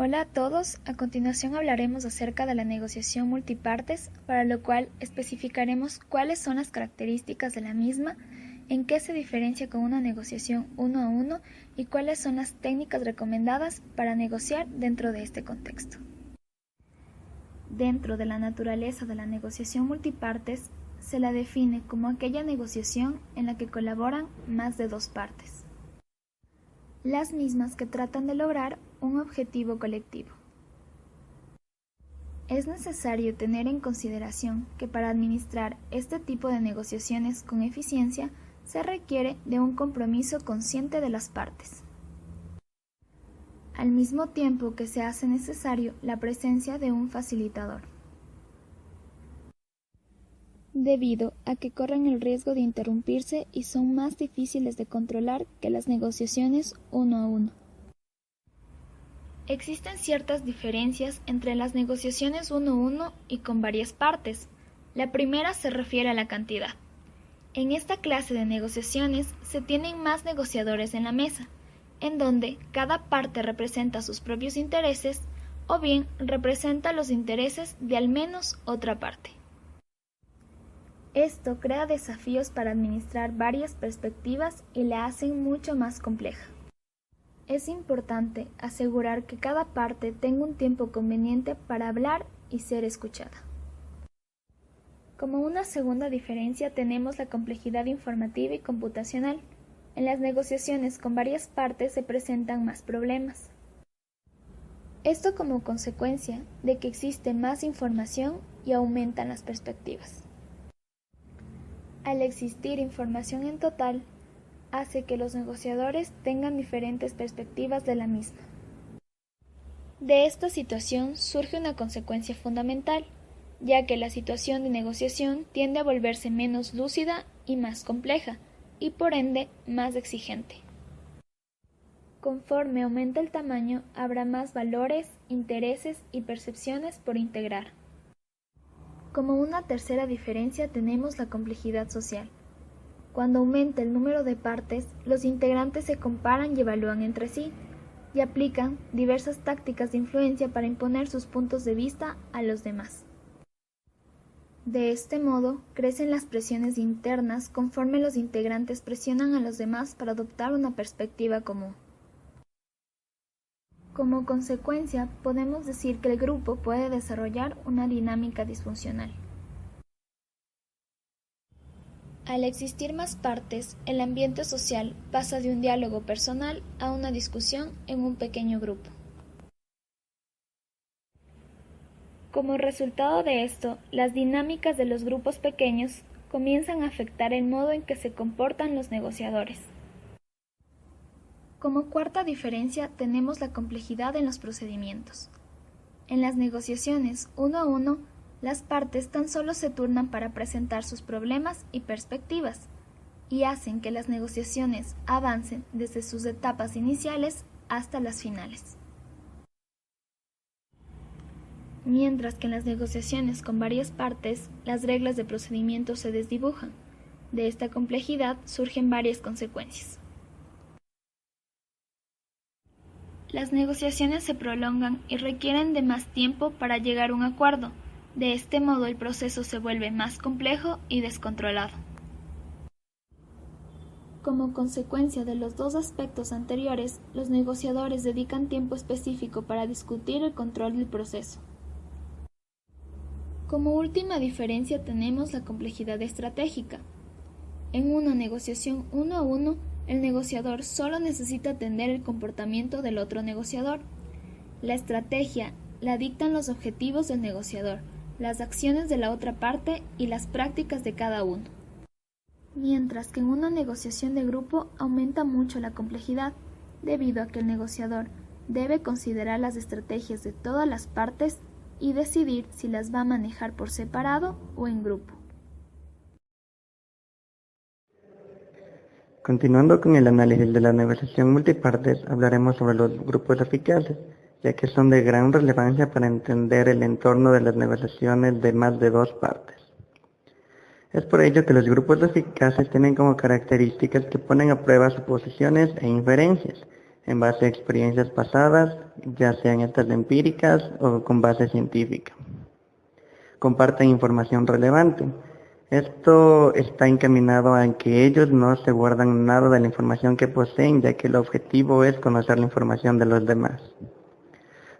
Hola a todos, a continuación hablaremos acerca de la negociación multipartes, para lo cual especificaremos cuáles son las características de la misma, en qué se diferencia con una negociación uno a uno y cuáles son las técnicas recomendadas para negociar dentro de este contexto. Dentro de la naturaleza de la negociación multipartes, se la define como aquella negociación en la que colaboran más de dos partes, las mismas que tratan de lograr un objetivo colectivo. Es necesario tener en consideración que para administrar este tipo de negociaciones con eficiencia se requiere de un compromiso consciente de las partes, al mismo tiempo que se hace necesario la presencia de un facilitador, debido a que corren el riesgo de interrumpirse y son más difíciles de controlar que las negociaciones uno a uno. Existen ciertas diferencias entre las negociaciones uno a uno y con varias partes. La primera se refiere a la cantidad. En esta clase de negociaciones se tienen más negociadores en la mesa, en donde cada parte representa sus propios intereses o bien representa los intereses de al menos otra parte. Esto crea desafíos para administrar varias perspectivas y la hacen mucho más compleja. Es importante asegurar que cada parte tenga un tiempo conveniente para hablar y ser escuchada. Como una segunda diferencia tenemos la complejidad informativa y computacional. En las negociaciones con varias partes se presentan más problemas. Esto como consecuencia de que existe más información y aumentan las perspectivas. Al existir información en total, hace que los negociadores tengan diferentes perspectivas de la misma. De esta situación surge una consecuencia fundamental, ya que la situación de negociación tiende a volverse menos lúcida y más compleja, y por ende más exigente. Conforme aumenta el tamaño, habrá más valores, intereses y percepciones por integrar. Como una tercera diferencia tenemos la complejidad social. Cuando aumenta el número de partes, los integrantes se comparan y evalúan entre sí, y aplican diversas tácticas de influencia para imponer sus puntos de vista a los demás. De este modo, crecen las presiones internas conforme los integrantes presionan a los demás para adoptar una perspectiva común. Como consecuencia, podemos decir que el grupo puede desarrollar una dinámica disfuncional. Al existir más partes, el ambiente social pasa de un diálogo personal a una discusión en un pequeño grupo. Como resultado de esto, las dinámicas de los grupos pequeños comienzan a afectar el modo en que se comportan los negociadores. Como cuarta diferencia tenemos la complejidad en los procedimientos. En las negociaciones uno a uno, las partes tan solo se turnan para presentar sus problemas y perspectivas, y hacen que las negociaciones avancen desde sus etapas iniciales hasta las finales. Mientras que en las negociaciones con varias partes, las reglas de procedimiento se desdibujan. De esta complejidad surgen varias consecuencias. Las negociaciones se prolongan y requieren de más tiempo para llegar a un acuerdo. De este modo el proceso se vuelve más complejo y descontrolado. Como consecuencia de los dos aspectos anteriores, los negociadores dedican tiempo específico para discutir el control del proceso. Como última diferencia tenemos la complejidad estratégica. En una negociación uno a uno, el negociador solo necesita atender el comportamiento del otro negociador. La estrategia la dictan los objetivos del negociador, las acciones de la otra parte y las prácticas de cada uno. Mientras que en una negociación de grupo aumenta mucho la complejidad, debido a que el negociador debe considerar las estrategias de todas las partes y decidir si las va a manejar por separado o en grupo. Continuando con el análisis de la negociación multipartes, hablaremos sobre los grupos eficaces, ya que son de gran relevancia para entender el entorno de las negociaciones de más de dos partes. Es por ello que los grupos eficaces tienen como características que ponen a prueba suposiciones e inferencias, en base a experiencias pasadas ya sean estas empíricas o con base científica. Comparten información relevante. Esto está encaminado a que ellos no se guardan nada de la información que poseen, ya que el objetivo es conocer la información de los demás.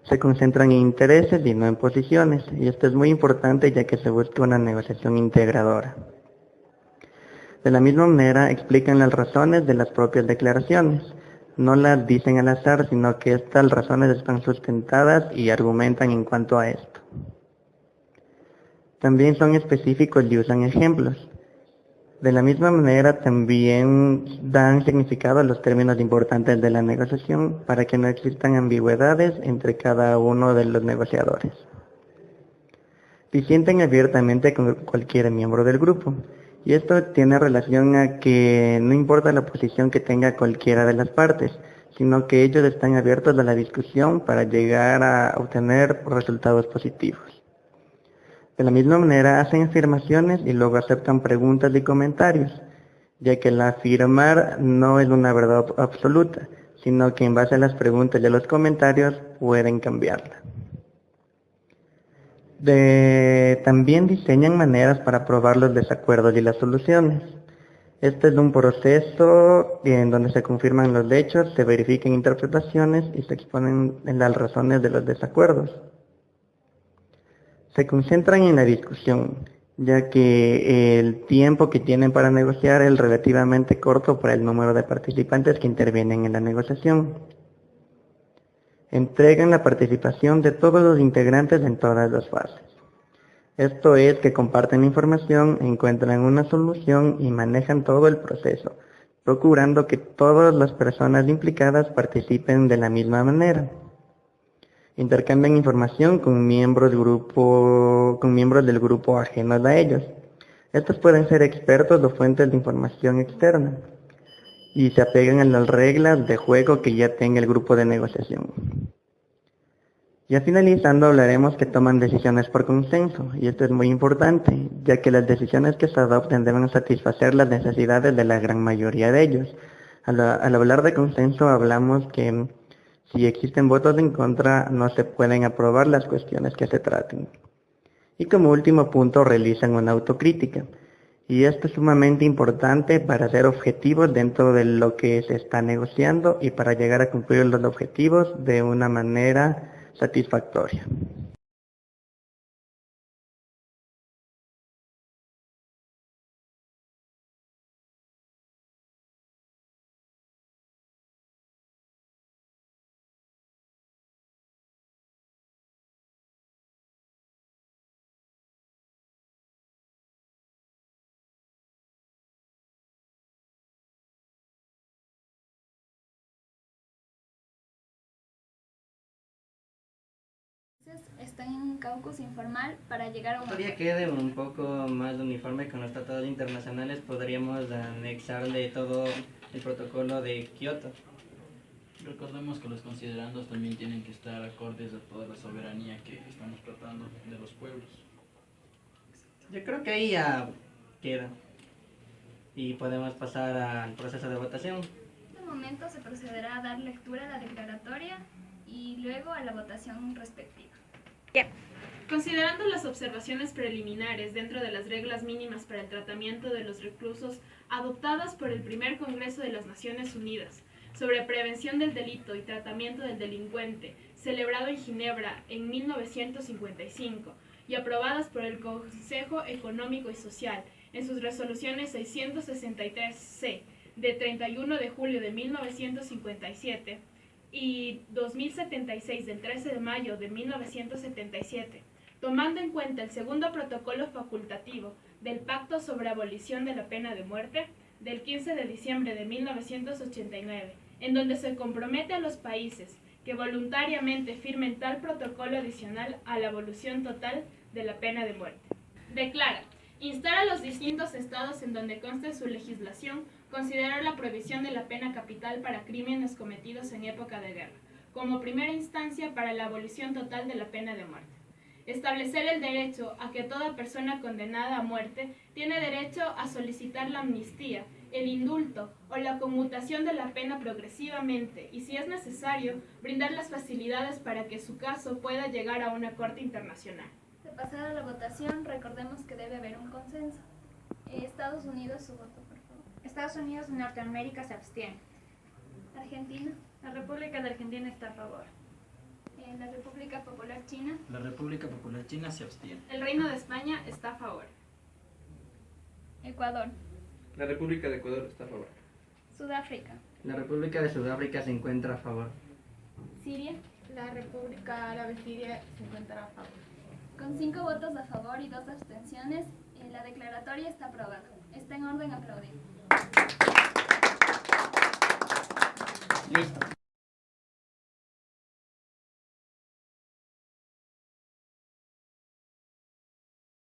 Se concentran en intereses y no en posiciones, y esto es muy importante ya que se busca una negociación integradora. De la misma manera, explican las razones de las propias declaraciones. No las dicen al azar, sino que estas razones están sustentadas y argumentan en cuanto a esto. También son específicos y usan ejemplos. De la misma manera, también dan significado a los términos importantes de la negociación para que no existan ambigüedades entre cada uno de los negociadores. Disienten abiertamente con cualquier miembro del grupo, y esto tiene relación a que no importa la posición que tenga cualquiera de las partes, sino que ellos están abiertos a la discusión para llegar a obtener resultados positivos. De la misma manera hacen afirmaciones y luego aceptan preguntas y comentarios, ya que el afirmar no es una verdad absoluta, sino que en base a las preguntas y a los comentarios pueden cambiarla. También diseñan maneras para probar los desacuerdos y las soluciones. Este es un proceso en donde se confirman los hechos, se verifican interpretaciones y se exponen las razones de los desacuerdos. Se concentran en la discusión, ya que el tiempo que tienen para negociar es relativamente corto para el número de participantes que intervienen en la negociación. Entregan la participación de todos los integrantes en todas las fases. Esto es que comparten información, encuentran una solución y manejan todo el proceso, procurando que todas las personas implicadas participen de la misma manera. Intercambian información con miembros del grupo ajenos a ellos. Estos pueden ser expertos o fuentes de información externa y se apegan a las reglas de juego que ya tenga el grupo de negociación. Ya finalizando, hablaremos que toman decisiones por consenso, y esto es muy importante, ya que las decisiones que se adopten deben satisfacer las necesidades de la gran mayoría de ellos. Al hablar de consenso hablamos que si existen votos en contra, no se pueden aprobar las cuestiones que se traten. Y como último punto, realizan una autocrítica. Y esto es sumamente importante para ser objetivos dentro de lo que se está negociando y para llegar a cumplir los objetivos de una manera satisfactoria. Están en un caucus informal para llegar a un Todavía quede un poco más uniforme con los tratados internacionales, podríamos anexarle todo el protocolo de Kioto. Recordemos que los considerandos también tienen que estar acordes a toda la soberanía que estamos tratando de los pueblos. Yo creo que ahí ya queda. Y podemos pasar al proceso de votación. En este momento se procederá a dar lectura a la declaratoria y luego a la votación respectiva. Considerando las observaciones preliminares dentro de las reglas mínimas para el tratamiento de los reclusos adoptadas por el primer Congreso de las Naciones Unidas sobre prevención del delito y tratamiento del delincuente, celebrado en Ginebra en 1955 y aprobadas por el Consejo Económico y Social en sus resoluciones 663-C de 31 de julio de 1957 y 2076 del 13 de mayo de 1977, tomando en cuenta el segundo protocolo facultativo del Pacto sobre Abolición de la Pena de Muerte del 15 de diciembre de 1989, en donde se compromete a los países que voluntariamente firmen tal protocolo adicional a la abolición total de la pena de muerte. Declara: instar a los distintos estados en donde conste su legislación considerar la prohibición de la pena capital para crímenes cometidos en época de guerra, como primera instancia para la abolición total de la pena de muerte. Establecer el derecho a que toda persona condenada a muerte tiene derecho a solicitar la amnistía el indulto o la conmutación de la pena progresivamente y, si es necesario, brindar las facilidades para que su caso pueda llegar a una corte internacional. De pasar a la votación, recordemos que debe haber un consenso. Estados Unidos, su voto, por favor. Estados Unidos y Norteamérica se abstienen. Argentina. La República de Argentina está a favor. La República Popular China. La República Popular China se abstiene. El Reino de España está a favor. Ecuador. La República de Ecuador está a favor. Sudáfrica. La República de Sudáfrica se encuentra a favor. Siria. La República Árabe Siria se encuentra a favor. Con 5 votos a favor y 2 abstenciones, la declaratoria está aprobada. Está en orden aplaudir. Listo.